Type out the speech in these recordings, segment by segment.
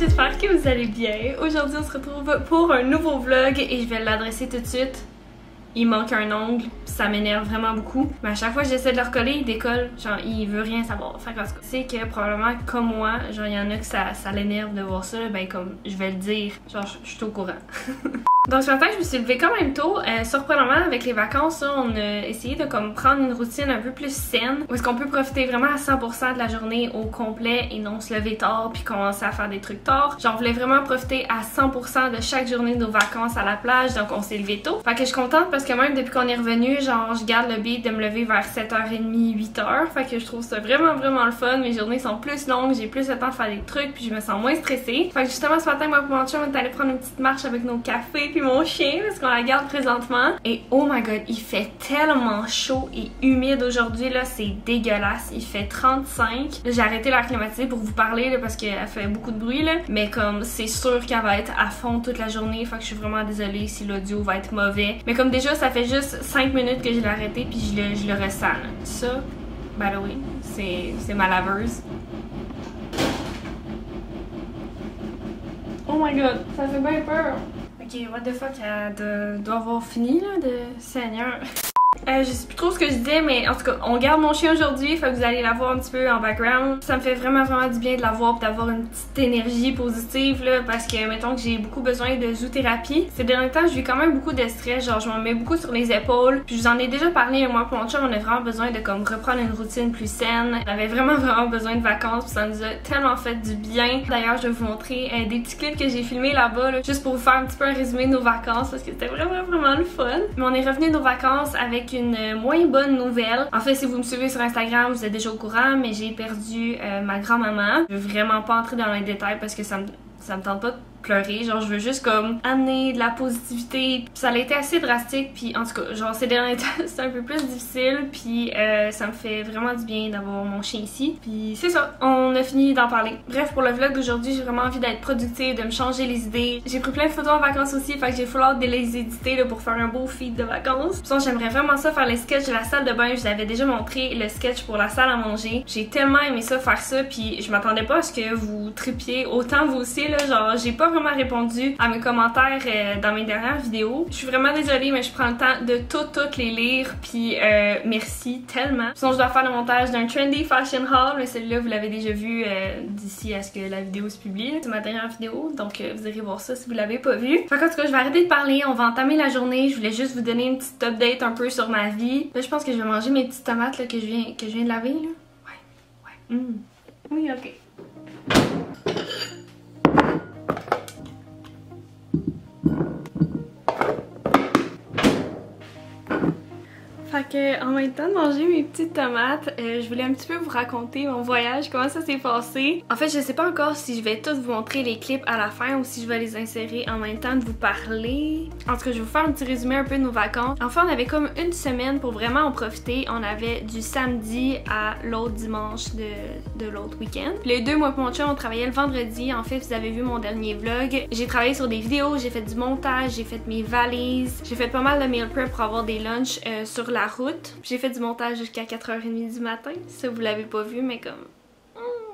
j'espère que vous allez bien. Aujourd'hui, on se retrouve pour un nouveau vlog et je vais l'adresser tout de suite. Il manque un ongle, ça m'énerve vraiment beaucoup. Mais à chaque fois que j'essaie de le recoller, il décolle. Genre, il veut rien savoir. Fait que c'est que probablement, comme moi, genre, il y en a que ça l'énerve de voir ça. Ben, comme, je vais le dire. Genre, je suis au courant. Donc ce matin, je me suis levée quand même tôt. Surprenamment, avec les vacances, là, on a essayé de comme prendre une routine un peu plus saine, où est-ce qu'on peut profiter vraiment à 100% de la journée au complet et non se lever tard puis commencer à faire des trucs tard. Genre, on voulait vraiment profiter à 100% de chaque journée de nos vacances à la plage, donc on s'est levé tôt. Fait que je suis contente parce que même depuis qu'on est revenu, genre, je garde le beat de me lever vers 7h30, 8h. Fait que je trouve ça vraiment le fun. Mes journées sont plus longues, j'ai plus le temps de faire des trucs puis je me sens moins stressée. Fait que justement, ce matin, moi et mon chum, on est allé prendre une petite marche avec nos cafés puis mon chien parce qu'on la garde présentement. Et oh my god, il fait tellement chaud et humide aujourd'hui là, c'est dégueulasse. Il fait 35. J'ai arrêté l'air climatisé pour vous parler là, parce qu'elle fait beaucoup de bruit là, mais comme c'est sûr qu'elle va être à fond toute la journée, fait que je suis vraiment désolée si l'audio va être mauvais. Mais comme déjà ça fait juste 5 minutes que je l'ai arrêté puis je le ressens là. Ça, by the way, c'est ma laveuse. Oh my god, ça fait bien peur. Ok, what the fuck, elle doit avoir fini là, de Seigneur. Je sais plus trop ce que je disais, mais en tout cas, on garde mon chien aujourd'hui, fait que vous allez la voir un petit peu en background. Ça me fait vraiment du bien de la voir, d'avoir une petite énergie positive là, parce que mettons que j'ai beaucoup besoin de zoothérapie. Ces derniers temps, je vis quand même beaucoup de stress, genre je m'en mets beaucoup sur les épaules. Puis je vous en ai déjà parlé, moi pour mon chum, on a vraiment besoin de comme reprendre une routine plus saine. On avait vraiment besoin de vacances, puis ça nous a tellement fait du bien. D'ailleurs, je vais vous montrer des petits clips que j'ai filmés là-bas, là, juste pour vous faire un petit peu un résumé de nos vacances, parce que c'était vraiment le fun. Mais on est revenu de nos vacances avec une moins bonne nouvelle. En fait, si vous me suivez sur Instagram, vous êtes déjà au courant, mais j'ai perdu ma grand-maman. Je veux vraiment pas entrer dans les détails parce que ça me tente pas de pleurer, genre je veux juste comme amener de la positivité. Ça a été assez drastique, puis en tout cas, genre ces derniers temps c'est un peu plus difficile, puis ça me fait vraiment du bien d'avoir mon chien ici. Puis c'est ça, on a fini d'en parler. Bref, pour le vlog d'aujourd'hui, j'ai vraiment envie d'être productive, de me changer les idées. J'ai pris plein de photos en vacances aussi, fait que j'ai fallu de les éditer là, pour faire un beau feed de vacances. Sinon, j'aimerais vraiment ça faire les sketchs de la salle de bain. Je vous avais déjà montré le sketch pour la salle à manger. J'ai tellement aimé ça, faire ça, puis je m'attendais pas à ce que vous tripiez autant vous aussi là, genre j'ai pas vraiment répondu à mes commentaires dans mes dernières vidéos. Je suis vraiment désolée, mais je prends le temps de toutes les lire, puis merci tellement. Sinon, je dois faire le montage d'un trendy fashion haul, mais celui-là, vous l'avez déjà vu d'ici à ce que la vidéo se publie. C'est ma dernière vidéo, donc vous irez voir ça si vous l'avez pas vu. Fait qu'en tout cas, je vais arrêter de parler, on va entamer la journée. Je voulais juste vous donner une petite update un peu sur ma vie. Là, je pense que je vais manger mes petites tomates là, que je viens de laver, là. Ouais. Oui, ok. Fait que, en même temps de manger mes petites tomates, je voulais un petit peu vous raconter mon voyage, comment ça s'est passé. En fait, je sais pas encore si je vais tous vous montrer les clips à la fin ou si je vais les insérer en même temps de vous parler. En tout cas, je vais vous faire un petit résumé un peu de nos vacances. Enfin, on avait comme une semaine pour vraiment en profiter. On avait du samedi à l'autre dimanche de l'autre week-end. Les deux, moi et mon chum, on travaillait le vendredi. En fait, vous avez vu mon dernier vlog. J'ai travaillé sur des vidéos, j'ai fait du montage, j'ai fait mes valises. J'ai fait pas mal de meal prep pour avoir des lunchs sur la route. J'ai fait du montage jusqu'à 4h30 du matin. Ça, vous l'avez pas vu, mais comme...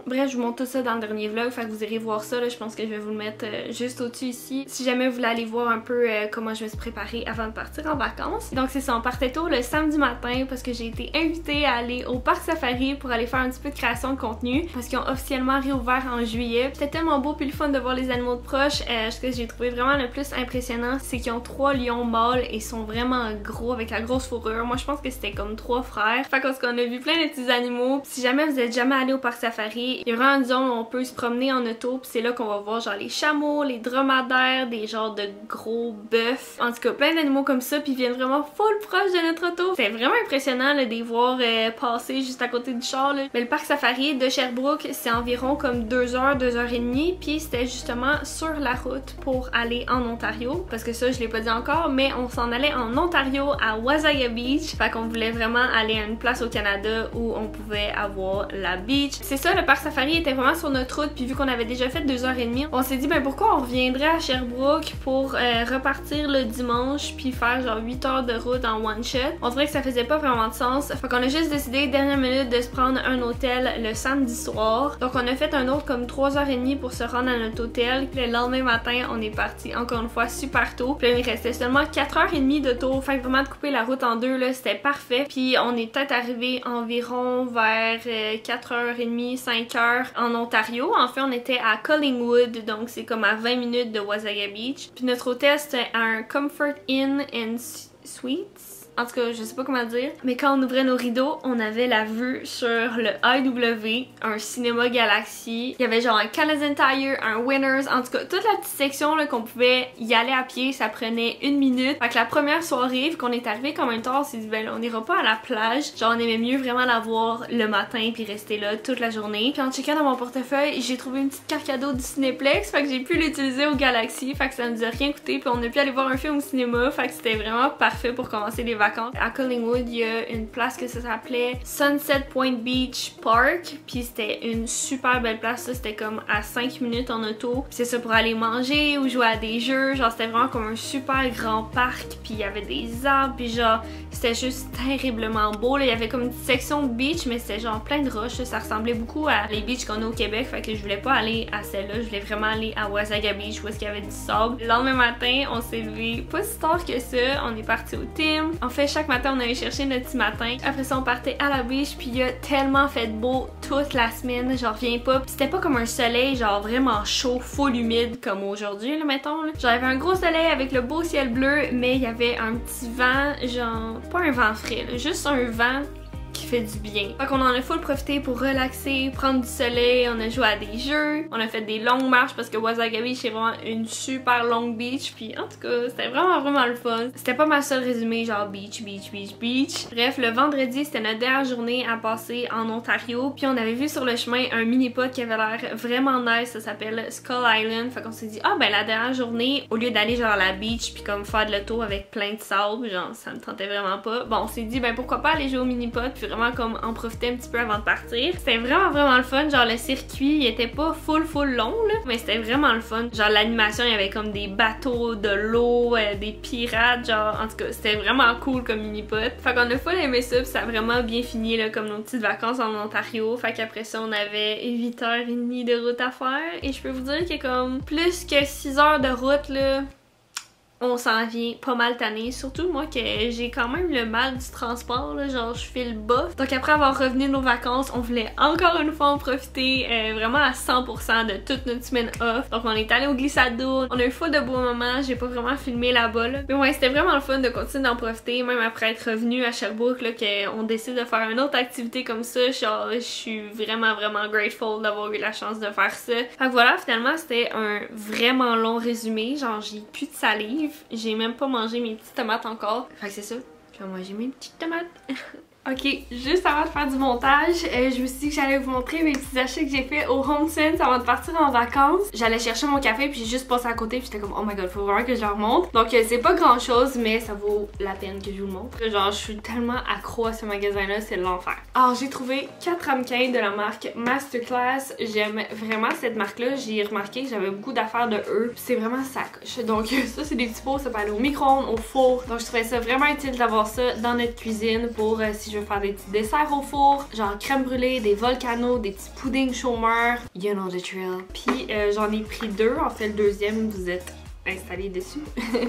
Bref, je vous montre tout ça dans le dernier vlog, fait que vous irez voir ça, là, je pense que je vais vous le mettre juste au-dessus ici. Si jamais vous voulez aller voir un peu comment je me suis préparée avant de partir en vacances. Donc c'est ça, on partait tôt le samedi matin parce que j'ai été invitée à aller au parc safari pour aller faire un petit peu de création de contenu parce qu'ils ont officiellement réouvert en juillet. C'était tellement beau puis le fun de voir les animaux de proche. Ce que j'ai trouvé vraiment le plus impressionnant, c'est qu'ils ont 3 lions mâles et sont vraiment gros avec la grosse fourrure. Moi je pense que c'était comme 3 frères. Fait qu'on a vu plein de petits animaux. Si jamais vous êtes jamais allé au parc safari, il y a vraiment une zone où on peut se promener en auto, puis c'est là qu'on va voir genre les chameaux, les dromadaires, des genres de gros bœufs. En tout cas, plein d'animaux comme ça, puis ils viennent vraiment full proche de notre auto. C'est vraiment impressionnant là, de les voir passer juste à côté du char. Là. Mais le parc safari de Sherbrooke, c'est environ comme 2h, 2h30, puis c'était justement sur la route pour aller en Ontario. Parce que ça, je l'ai pas dit encore, mais on s'en allait en Ontario à Wasaga Beach. Fait qu'on voulait vraiment aller à une place au Canada où on pouvait avoir la beach. C'est ça, le parc safari était vraiment sur notre route, puis vu qu'on avait déjà fait 2h30, on s'est dit ben pourquoi on reviendrait à Sherbrooke pour repartir le dimanche puis faire genre 8 heures de route en one shot. On dirait que ça faisait pas vraiment de sens. Fait qu'on a juste décidé dernière minute de se prendre un hôtel le samedi soir. Donc on a fait un autre comme 3h30 pour se rendre à notre hôtel. Puis le lendemain matin, on est parti encore une fois super tôt. Puis là, il restait seulement 4h30 de tour. Fait que vraiment de couper la route en deux là, c'était parfait. Puis on est peut-être arrivé environ vers 4h30, 5h en Ontario. En fait, on était à Collingwood, donc c'est comme à 20 minutes de Wasaga Beach. Puis notre hôtel, c'était un Comfort Inn and Suites. En tout cas, je sais pas comment dire, mais quand on ouvrait nos rideaux, on avait la vue sur le IW, un cinéma Galaxy. Il y avait genre un Canadian Tire, un Winners, en tout cas, toute la petite section là qu'on pouvait y aller à pied, ça prenait 1 minute. Fait que la première soirée, vu qu'on est arrivé comme un tard, on s'est dit, ben là, on ira pas à la plage. Genre, on aimait mieux vraiment la voir le matin puis rester là toute la journée. Puis en checkant dans mon portefeuille, j'ai trouvé une petite carte cadeau du Cinéplex, fait que j'ai pu l'utiliser au Galaxy, fait que ça nous a rien coûté. Puis on a pu aller voir un film au cinéma, fait que c'était vraiment parfait pour commencer les vacances. À Collingwood, il y a une place que ça s'appelait Sunset Point Beach Park, puis c'était une super belle place. Ça, c'était comme à 5 minutes en auto. C'est ça pour aller manger ou jouer à des jeux. Genre, c'était vraiment comme un super grand parc, puis il y avait des arbres, puis genre, c'était juste terriblement beau. Là. Il y avait comme une petite section de beach, mais c'était genre plein de roches. Ça ressemblait beaucoup à les beaches qu'on a au Québec, fait que je voulais pas aller à celle-là. Je voulais vraiment aller à Wasaga Beach, où est-ce qu'il y avait du sable. Le lendemain matin, on s'est levé pas si tard que ça. On est parti au Tim. En fait, chaque matin, on allait chercher notre petit matin. Après ça, on partait à la beach, puis il a tellement fait beau toute la semaine, j'en reviens pas. C'était pas comme un soleil genre vraiment chaud, full humide comme aujourd'hui, là, mettons. Là. Genre, il y avait un gros soleil avec le beau ciel bleu, mais il y avait un petit vent, genre, pas un vent frais, là, juste un vent qui fait du bien. Fait qu'on en a full profité pour relaxer, prendre du soleil, on a joué à des jeux, on a fait des longues marches parce que Wasaga Beach c'est vraiment une super longue beach, puis en tout cas c'était vraiment le fun. C'était pas ma seule résumé genre beach. Bref, le vendredi c'était notre dernière journée à passer en Ontario, puis on avait vu sur le chemin un mini-pod qui avait l'air vraiment nice, ça s'appelle Skull Island, fait qu'on s'est dit ah ben la dernière journée, au lieu d'aller genre à la beach puis comme faire de l'auto avec plein de sable, genre ça me tentait vraiment pas. Bon, on s'est dit ben pourquoi pas aller jouer au mini-pod puis vraiment comme en profiter un petit peu avant de partir. C'était vraiment le fun, genre le circuit il était pas full long là, mais c'était vraiment le fun. Genre l'animation, il y avait comme des bateaux, de l'eau, des pirates, genre en tout cas c'était vraiment cool comme mini-pod. Fait qu'on a full aimé ça, puis ça a vraiment bien fini là comme nos petites vacances en Ontario. Fait qu'après ça on avait 8h30 de route à faire et je peux vous dire qu'il y a comme plus que 6 heures de route là. On s'en vient pas mal tanné, surtout moi que j'ai quand même le mal du transport, là, genre je file bas. Donc après avoir revenu de nos vacances, on voulait encore une fois en profiter vraiment à 100% de toute notre semaine off. Donc on est allé au glissade d'eau, on a eu full de beaux moments, j'ai pas vraiment filmé là-bas là. Mais ouais, c'était vraiment le fun de continuer d'en profiter, même après être revenu à Sherbrooke, là, qu'on décide de faire une autre activité comme ça. Genre je suis vraiment grateful d'avoir eu la chance de faire ça. Fait que voilà, finalement c'était un vraiment long résumé, genre j'ai plus de salive. J'ai même pas mangé mes petites tomates encore. Fait que c'est ça. Je vais manger mes petites tomates. Ok, juste avant de faire du montage, je me suis dit que j'allais vous montrer mes petits achats que j'ai fait au HomeSense avant de partir en vacances. J'allais chercher mon café puis j'ai juste passé à côté puis j'étais comme oh my god, faut vraiment que je leur montre. Donc c'est pas grand chose mais ça vaut la peine que je vous le montre. Genre je suis tellement accro à ce magasin là, c'est l'enfer. Alors j'ai trouvé 4 ramequins de la marque Masterclass. J'aime vraiment cette marque là, j'ai remarqué que j'avais beaucoup d'affaires de eux. C'est vraiment sacoche. Donc ça c'est des petits pots, ça peut aller au micro-ondes, au four. Donc je trouvais ça vraiment utile d'avoir ça dans notre cuisine pour si je veux faire des petits desserts au four, genre crème brûlée, des volcanos, des petits puddings chômeurs, you know the drill. Puis j'en ai pris 2, en fait le deuxième vous êtes installé dessus.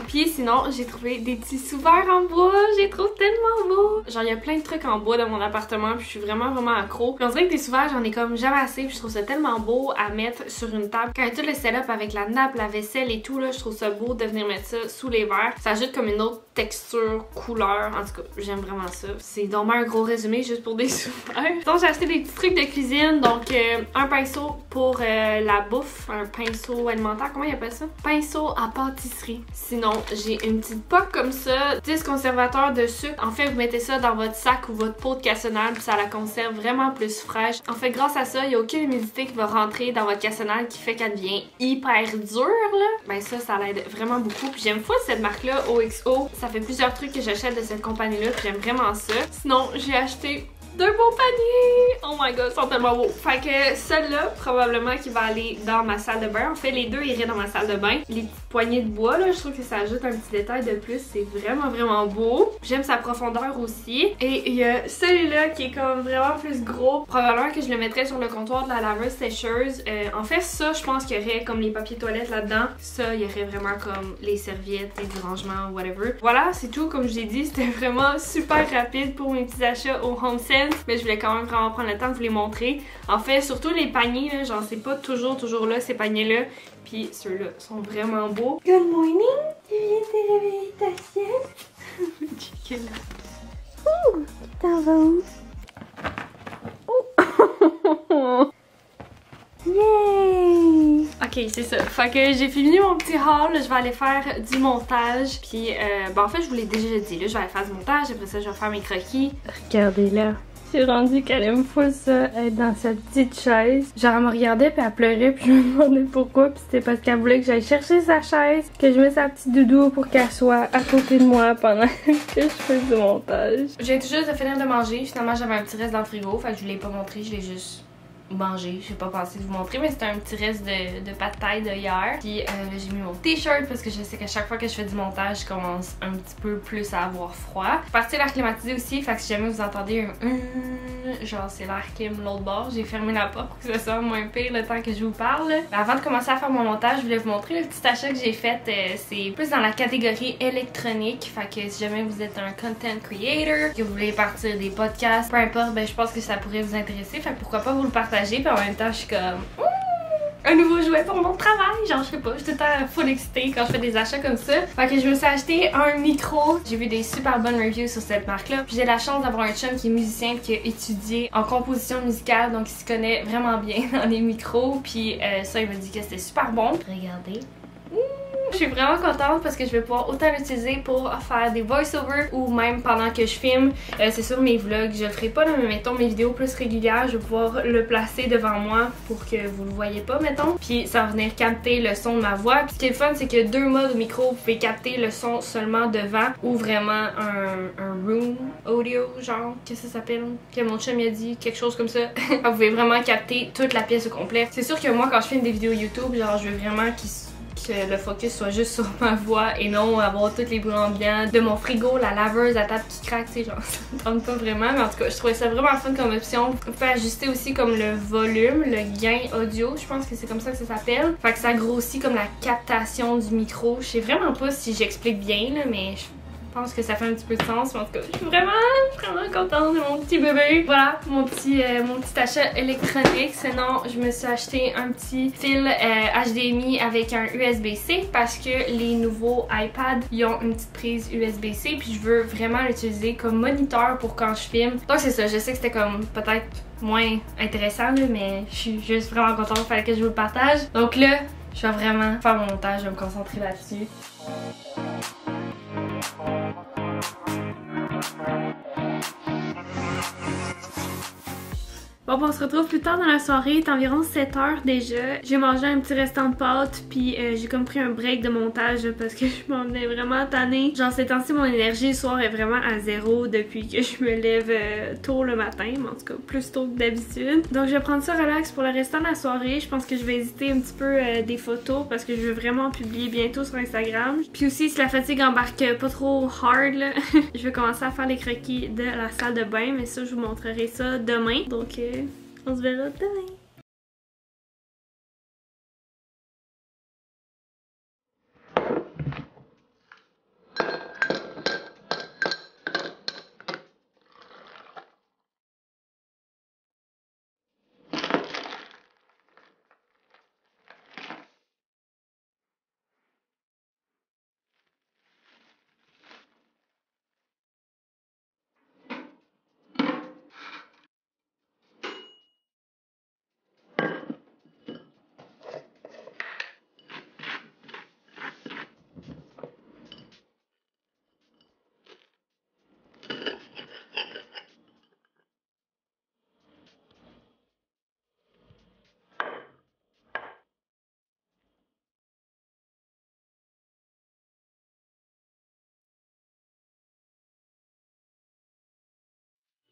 Puis sinon j'ai trouvé des petits sous-verres en bois, j'ai trouvé tellement beau. Genre il y a plein de trucs en bois dans mon appartement puis je suis vraiment accro. Puis on dirait que des sous-verres j'en ai comme jamais assez puis je trouve ça tellement beau à mettre sur une table. Quand il y a tout le setup avec la nappe, la vaisselle et tout là, je trouve ça beau de venir mettre ça sous les verres. Ça ajoute comme une autre texture, couleur, en tout cas j'aime vraiment ça. C'est donc un gros résumé juste pour des sous-verres. Donc j'ai acheté des petits trucs de cuisine, donc un pinceau pour la bouffe, un pinceau alimentaire, comment il appelle ça? Pinceau à pâtisserie. Sinon, j'ai une petite poque comme ça, 10 conservateurs de sucre. En fait, vous mettez ça dans votre sac ou votre pot de cassonade puis ça la conserve vraiment plus fraîche. En fait, grâce à ça, il n'y a aucune humidité qui va rentrer dans votre cassonade qui fait qu'elle devient hyper dure, là. Ben ça l'aide vraiment beaucoup. Puis j'aime full cette marque-là, OXO. Ça fait plusieurs trucs que j'achète de cette compagnie-là puis j'aime vraiment ça. Sinon, j'ai acheté d'un beau panier! Oh my god, ils sont tellement beaux! Fait que celle-là, probablement qui va aller dans ma salle de bain. En fait, les deux iraient dans ma salle de bain. Les petites poignées de bois, là, je trouve que ça ajoute un petit détail de plus. C'est vraiment beau. J'aime sa profondeur aussi. Et il y a celui-là qui est comme vraiment plus gros. Probablement que je le mettrais sur le comptoir de la laveuse sécheuse. En fait, ça, je pense qu'il y aurait comme les papiers toilettes là-dedans. Ça, il y aurait vraiment comme les serviettes et du rangement, whatever. Voilà, c'est tout. Comme je l'ai dit, c'était vraiment super rapide pour mes petits achats au HomeSense. Mais je voulais quand même vraiment prendre le temps de vous les montrer. En fait, surtout les paniers, là, genre, c'est pas toujours là, ces paniers-là. Puis ceux-là sont vraiment beaux. Good morning! Tu viens de réveiller ta sieste? Check là. Ouh! T'en vas où? Oh! Yay! Ok, c'est ça. Fait que j'ai fini mon petit haul. Je vais aller faire du montage. Puis, ben en fait, je vous l'ai déjà dit. Là, je vais aller faire du montage. Après ça, je vais faire mes croquis. Regardez-là. J'ai rendu qu'elle aime pas ça, être dans sa petite chaise. Genre, elle me regardait puis elle pleurait puis je me demandais pourquoi. Puis c'était parce qu'elle voulait que j'aille chercher sa chaise, que je mette sa petite doudou pour qu'elle soit à côté de moi pendant que je fais du montage. J'ai tout juste de finir de manger. Finalement, j'avais un petit reste dans le frigo. Fait que je vous l'ai pas montré, je l'ai juste manger. J'ai pas pensé de vous montrer, mais c'était un petit reste de pâte taille de hier. Puis là, j'ai mis mon t-shirt parce que je sais qu'à chaque fois que je fais du montage, je commence un petit peu plus à avoir froid. Je suis partie l'air climatisé aussi, fait que si jamais vous entendez un genre c'est l'air clim l'autre bord, j'ai fermé la porte pour que ça soit moins pire le temps que je vous parle. Mais avant de commencer à faire mon montage, je voulais vous montrer le petit achat que j'ai fait. C'est plus dans la catégorie électronique, fait que si jamais vous êtes un content creator, que vous voulez partir des podcasts, peu importe, ben je pense que ça pourrait vous intéresser. Fait que pourquoi pas vous le partager. Puis en même temps, je suis comme un nouveau jouet pour mon travail. Genre, je sais pas, je suis tout le temps full excitée quand je fais des achats comme ça. Fait que je me suis acheté un micro. J'ai vu des super bonnes reviews sur cette marque-là. Puis j'ai la chance d'avoir un chum qui est musicien qui a étudié en composition musicale. Donc il se connaît vraiment bien dans les micros. Puis ça, il m'a dit que c'était super bon. Regardez. Je suis vraiment contente parce que je vais pouvoir autant l'utiliser pour faire des voice-overs ou même pendant que je filme. C'est sûr, mes vlogs, je le ferai pas, là, mais mettons mes vidéos plus régulières, je vais pouvoir le placer devant moi pour que vous le voyez pas, mettons. Puis ça va venir capter le son de ma voix. Puis ce qui est le fun, c'est que deux modes micro, vous pouvez capter le son seulement devant ou vraiment un room audio, genre, qu'est-ce que ça s'appelle? Que mon chum a dit, quelque chose comme ça. Vous pouvez vraiment capter toute la pièce au complet. C'est sûr que moi, quand je filme des vidéos YouTube, genre, je veux vraiment que le focus soit juste sur ma voix et non avoir tous les bruits ambiants de mon frigo, la laveuse, la table qui craque, tu sais, genre ça me tente pas vraiment, mais en tout cas je trouvais ça vraiment fun comme option. Vous pouvez ajuster aussi comme le volume, le gain audio, je pense que c'est comme ça que ça s'appelle. Fait que ça grossit comme la captation du micro. Je sais vraiment pas si j'explique bien là, mais je pense que ça fait un petit peu de sens, mais en tout cas, je suis vraiment contente de mon petit bébé. Voilà, mon petit achat électronique. Sinon, je me suis acheté un petit fil HDMI avec un USB-C parce que les nouveaux iPads, ils ont une petite prise USB-C, puis je veux vraiment l'utiliser comme moniteur pour quand je filme. Donc c'est ça, je sais que c'était comme peut-être moins intéressant, là, mais je suis juste vraiment contente, fallait que je vous le partage. Donc là, je vais vraiment faire mon montage, je vais me concentrer là-dessus. Bon, on se retrouve plus tard dans la soirée, il est environ 7 h déjà. J'ai mangé un petit restant de pâtes, puis j'ai comme pris un break de montage là, parce que je m'en venais vraiment tannée. Genre ces temps-ci, mon énergie le soir est vraiment à zéro depuis que je me lève tôt le matin, mais en tout cas plus tôt que d'habitude. Donc je vais prendre ça relax pour le restant de la soirée. Je pense que je vais hésiter un petit peu des photos parce que je veux vraiment publier bientôt sur Instagram. Puis aussi, si la fatigue embarque pas trop hard, là, je vais commencer à faire les croquis de la salle de bain, mais ça, je vous montrerai ça demain. Donc on se verra demain.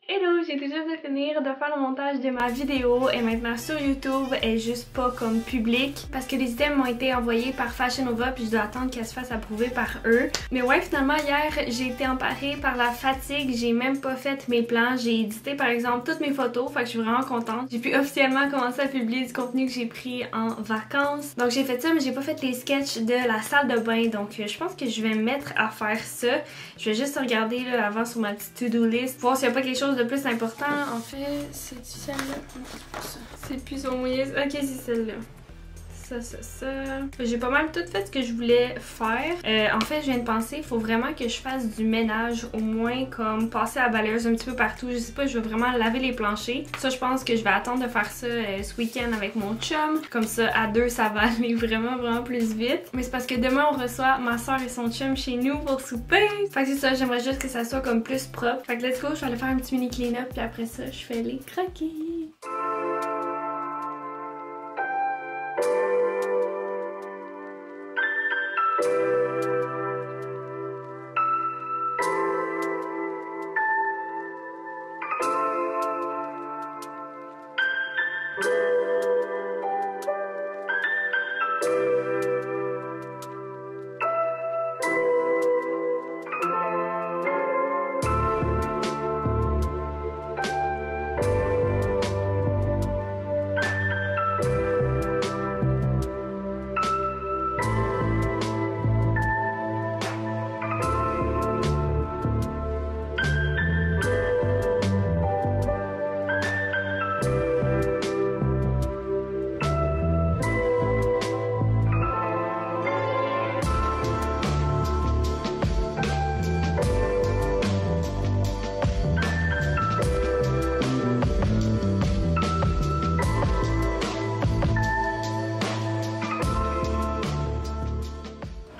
Hello, j'ai tout juste de finir de faire le montage de ma vidéo et maintenant sur YouTube, elle est juste pas comme publique parce que les items m'ont été envoyés par Fashion Nova puis je dois attendre qu'elle se fasse approuver par eux. Mais ouais, finalement hier, j'ai été emparée par la fatigue, j'ai même pas fait mes plans, j'ai édité par exemple toutes mes photos, fait que je suis vraiment contente. J'ai pu officiellement commencer à publier du contenu que j'ai pris en vacances. Donc j'ai fait ça, mais j'ai pas fait les sketchs de la salle de bain, donc je pense que je vais me mettre à faire ça. Je vais juste regarder là avant sur ma petite to-do list, voir s'il y a pas quelque chose de plus important. En fait, c'est celle-là. C'est plus au moyen. Ok, c'est celle-là. Ça. J'ai pas mal tout fait ce que je voulais faire. En fait, je viens de penser, il faut vraiment que je fasse du ménage, au moins comme passer à la balayeuse un petit peu partout. Je sais pas, je veux vraiment laver les planchers. Ça, je pense que je vais attendre de faire ça ce week-end avec mon chum. Comme ça, à deux, ça va aller vraiment plus vite. Mais c'est parce que demain, on reçoit ma soeur et son chum chez nous pour souper. Fait que c'est ça, j'aimerais juste que ça soit comme plus propre. Fait que let's go, je vais aller faire un petit mini clean-up, puis après ça, je fais les croquis.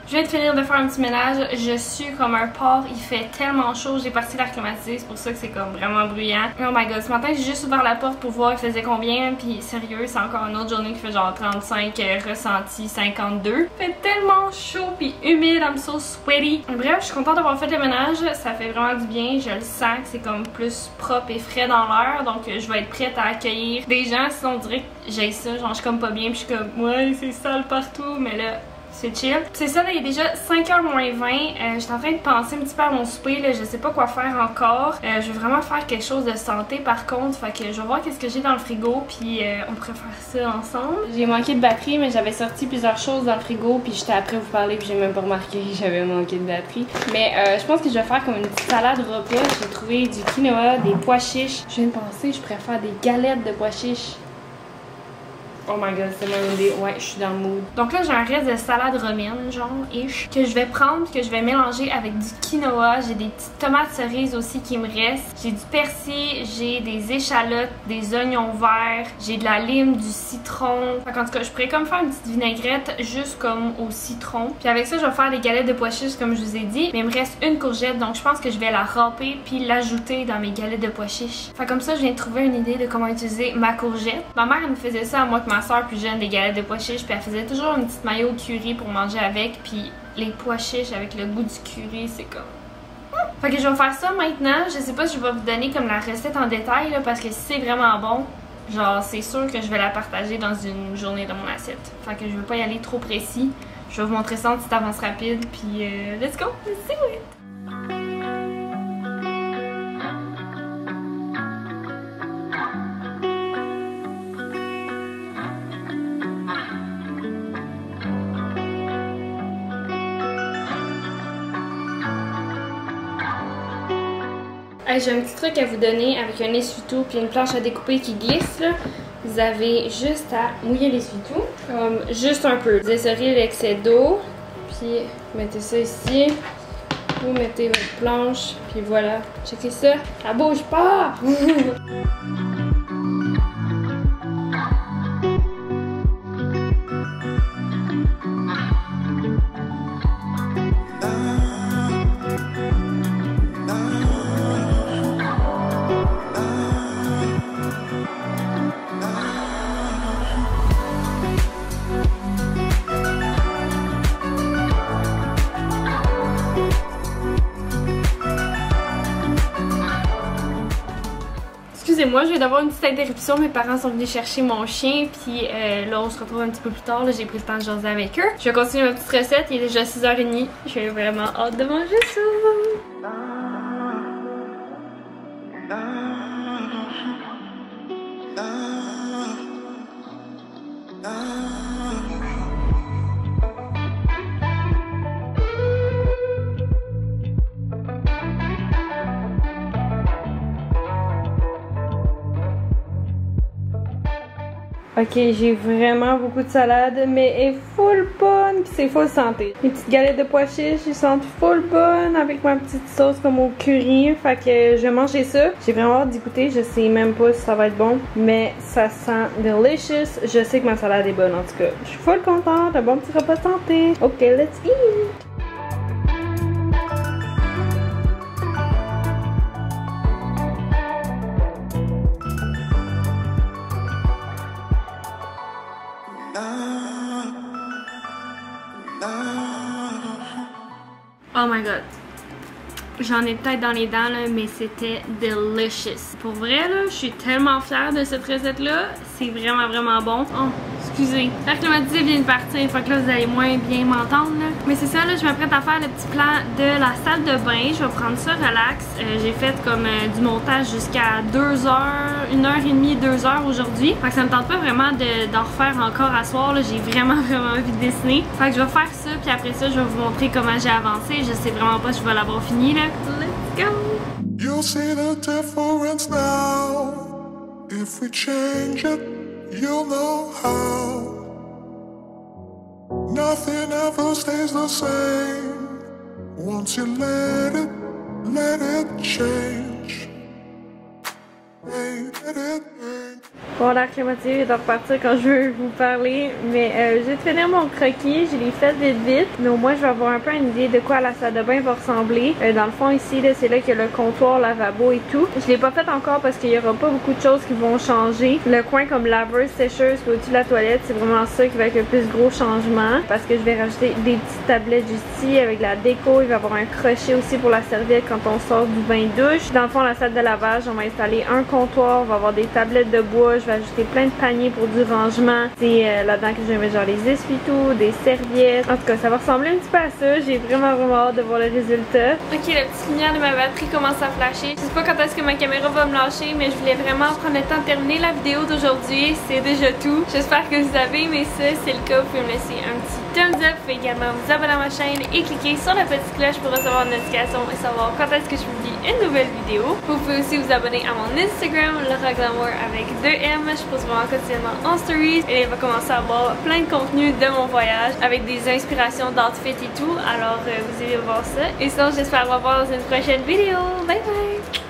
Je viens de finir de faire un petit ménage, je suis comme un porc, il fait tellement chaud, j'ai parti l'air climatisé, c'est pour ça que c'est comme vraiment bruyant. Oh my god, ce matin j'ai juste ouvert la porte pour voir il faisait combien, puis sérieux, c'est encore une autre journée qui fait genre 35, ressenti 52. Il fait tellement chaud puis humide, I'm so sweaty. Bref, je suis contente d'avoir fait le ménage, ça fait vraiment du bien, je le sens que c'est comme plus propre et frais dans l'air, donc je vais être prête à accueillir des gens, sinon on dirait que j'ai ça, genre je suis comme pas bien, puis je suis comme ouais c'est sale partout, mais là... c'est chill. C'est ça, là, il est déjà 5h moins 20. J'étais en train de penser un petit peu à mon souper, là, je sais pas quoi faire encore. Je veux vraiment faire quelque chose de santé par contre, fait que je vais voir qu'est-ce que j'ai dans le frigo, puis on pourrait faire ça ensemble. J'ai manqué de batterie, mais j'avais sorti plusieurs choses dans le frigo, puis j'étais après vous parler, puis j'ai même pas remarqué que j'avais manqué de batterie. Mais je pense que je vais faire comme une petite salade repas. J'ai trouvé du quinoa, des pois chiches. Je viens de penser, je pourrais faire des galettes de pois chiches. Oh my god, c'est mon idée. Ouais, je suis dans le mood. Donc là, j'ai un reste de salade romaine, genre, ish, que je vais prendre, que je vais mélanger avec du quinoa. J'ai des petites tomates cerises aussi qui me restent. J'ai du persil, j'ai des échalotes, des oignons verts, j'ai de la lime, du citron. Fait qu'en tout cas, je pourrais comme faire une petite vinaigrette juste comme au citron. Puis avec ça, je vais faire des galettes de pois chiches comme je vous ai dit. Mais il me reste une courgette, donc je pense que je vais la râper puis l'ajouter dans mes galettes de pois chiches. Fait comme ça, je viens de trouver une idée de comment utiliser ma courgette. Ma mère, elle me faisait ça à moi que ma soeur plus jeune, des galettes de pois chiches, puis elle faisait toujours une petite mayo curry pour manger avec, puis les pois chiches avec le goût du curry, c'est comme... Fait que je vais faire ça maintenant. Je sais pas si je vais vous donner comme la recette en détail là, parce que si c'est vraiment bon, genre c'est sûr que je vais la partager dans une journée dans mon assiette. Fait que je veux pas y aller trop précis. Je vais vous montrer ça en petite avance rapide, puis let's go, let's do it! J'ai un petit truc à vous donner avec un essuie-tout puis une planche à découper qui glisse là. Vous avez juste à mouiller l'essuie-tout, comme juste un peu. Vous essorez l'excès d'eau, puis mettez ça ici. Vous mettez votre planche, puis voilà. Checkez ça, ça bouge pas! excusez-moi, je viens d'avoir une petite interruption. Mes parents sont venus chercher mon chien, puis là, on se retrouve un petit peu plus tard. J'ai pris le temps de jaser avec eux. Je vais continuer ma petite recette. Il est déjà 6h30. J'ai vraiment hâte de manger ça. Ok, j'ai vraiment beaucoup de salade, mais elle est full bonne, pis c'est full santé. Les petites galettes de pois chiches, ils sentent full bonnes avec ma petite sauce comme au curry. Fait que je vais manger ça. J'ai vraiment hâte d'y goûter, je sais même pas si ça va être bon, mais ça sent delicious. Je sais que ma salade est bonne en tout cas. Je suis full contente, un bon petit repas de santé. Ok, let's eat! Oh my god. J'en ai peut-être dans les dents là, mais c'était delicious. Pour vrai là, je suis tellement fière de cette recette là. C'est vraiment vraiment bon. Oh, excusez. La climatisée vient de partir, fait que là vous allez moins bien m'entendre là. Mais c'est ça là, je m'apprête à faire le petit plan de la salle de bain. Je vais prendre ça relax. J'ai fait comme du montage jusqu'à 2h, 1h30, 2h aujourd'hui. Fait que ça me tente pas vraiment d'en refaire encore à soir là. J'ai vraiment envie de dessiner. Fait que je vais faire ça, puis après ça je vais vous montrer comment j'ai avancé. Je sais vraiment pas si je vais l'avoir fini là. Let's go! You'll see the difference now. If we change it, you'll know how. Nothing ever stays the same. Once you let it change. Let it. Bon, l'air climatisé vient de repartir quand je veux vous parler, mais je vais finir mon croquis, je l'ai fait vite, mais au moins je vais avoir un peu une idée de quoi la salle de bain va ressembler. Dans le fond ici, c'est là qu'il y a le comptoir, lavabo et tout. Je l'ai pas fait encore parce qu'il y aura pas beaucoup de choses qui vont changer. Le coin comme laveuse, sécheuse, puis au-dessus de la toilette, c'est vraiment ça qui va être le plus gros changement, parce que je vais rajouter des petites tablettes ici avec la déco. Il va y avoir un crochet aussi pour la serviette quand on sort du bain-douche. Dans le fond, la salle de lavage, on va installer un comptoir, on va avoir des tablettes de bois. Je vais ajouter plein de paniers pour du rangement. C'est là-dedans que je vais mettre genre les essuie-tout, des serviettes. En tout cas, ça va ressembler un petit peu à ça. J'ai vraiment hâte de voir le résultat. Ok, la petite lumière de ma batterie commence à flasher. Je sais pas quand est-ce que ma caméra va me lâcher, mais je voulais vraiment prendre le temps de terminer la vidéo d'aujourd'hui. C'est déjà tout. J'espère que vous avez aimé ça. Si c'est le cas, vous pouvez me laisser un petit thumbs up. Vous pouvez également vous abonner à ma chaîne et cliquer sur la petite cloche pour recevoir une notification et savoir quand est-ce que je publie une nouvelle vidéo. Vous pouvez aussi vous abonner à mon Instagram, Laura Glamour avec 2M. Je poste vraiment quotidiennement en stories et il va commencer à avoir plein de contenu de mon voyage avec des inspirations d'outfits et tout. Alors vous allez voir ça. Et sinon, j'espère vous revoir dans une prochaine vidéo. Bye bye!